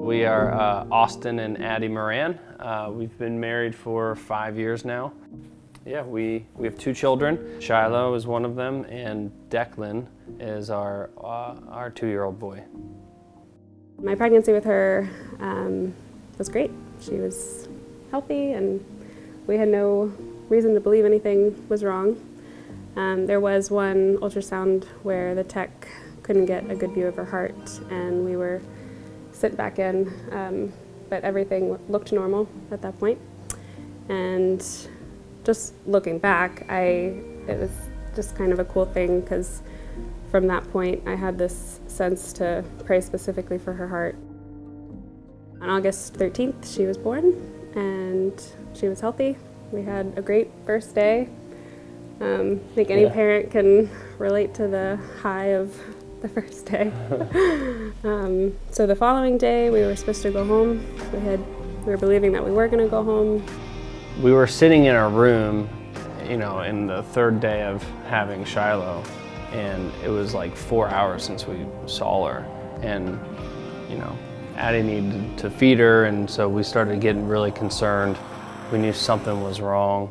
We are Austin and Addie Moran. We've been married for 5 years now. Yeah, we have 2 children. Shiloh is one of them, and Declan is our 2-year-old boy. My pregnancy with her was great. She was healthy, and we had no reason to believe anything was wrong. There was one ultrasound where the tech couldn't get a good view of her heart, and we were sent back in, but everything looked normal at that point. And just looking back, it was just kind of a cool thing, because from that point I had this sense to pray specifically for her heart. On August 13th, she was born, and she was healthy. We had a great first day. I think any parent can relate to the high of the first day. So the following day, we were supposed to go home. We were believing that we were going to go home. We were sitting in our room, in the 3rd day of having Shiloh, and it was like 4 hours since we saw her, and Addie needed to feed her, and so we started getting really concerned. We knew something was wrong.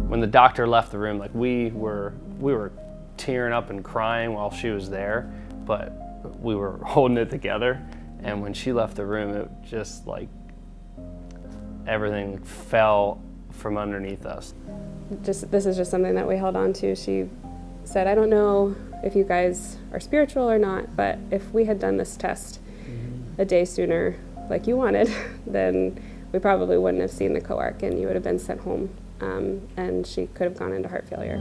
When the doctor left the room, we were tearing up and crying while she was there, but we were holding it together. And when she left the room, it just everything fell from underneath us. This is just something that we held on to. She said, "I don't know if you guys are spiritual or not, but if we had done this test a day sooner, like you wanted, then we probably wouldn't have seen the coarc, and you would have been sent home, and she could have gone into heart failure."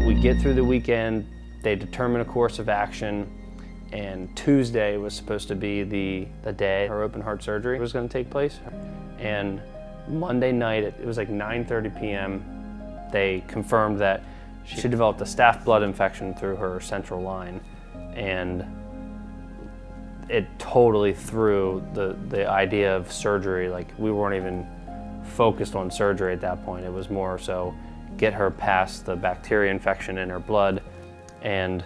We get through the weekend, they determine a course of action, and Tuesday was supposed to be the day her open heart surgery was going to take place. And Monday night, it was like 9:30 p.m., they confirmed that she developed a staph blood infection through her central line, and it totally threw the idea of surgery. We weren't even focused on surgery at that point. It was more so get her past the bacteria infection in her blood and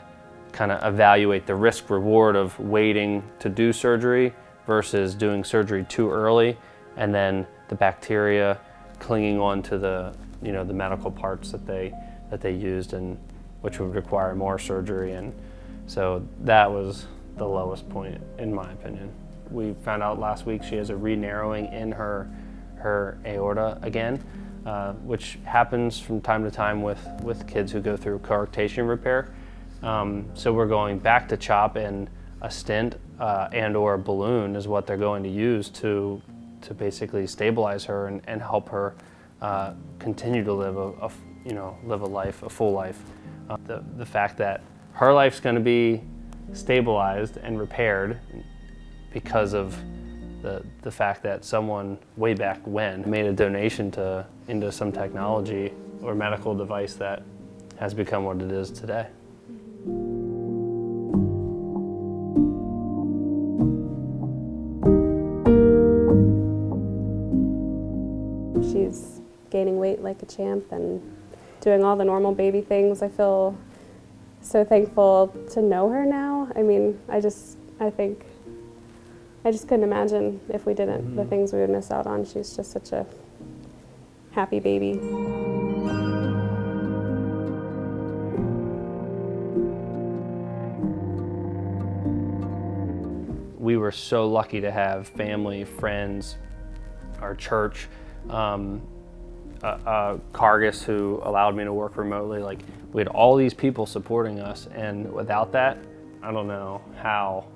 kind of evaluate the risk reward of waiting to do surgery versus doing surgery too early, and then the bacteria clinging on to the medical parts that they used, and which would require more surgery. And so that was the lowest point, in my opinion. We found out last week she has a re-narrowing in her aorta again, which happens from time to time with kids who go through coarctation repair. So we're going back to CHOP, and a stent and or a balloon is what they're going to use to basically stabilize her and help her continue to live a full life. The fact that her life's going to be stabilized and repaired because of the fact that someone way back when made a donation into some technology or medical device that has become what it is today. She's gaining weight like a champ and doing all the normal baby things. I feel so thankful to know her now. I mean, I just couldn't imagine if we didn't, the things we would miss out on. She's just such a happy baby. We were so lucky to have family, friends, our church, Cargus, who allowed me to work remotely. We had all these people supporting us, and without that, I don't know how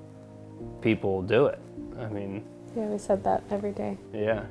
people do it. I mean, yeah, we said that every day. Yeah.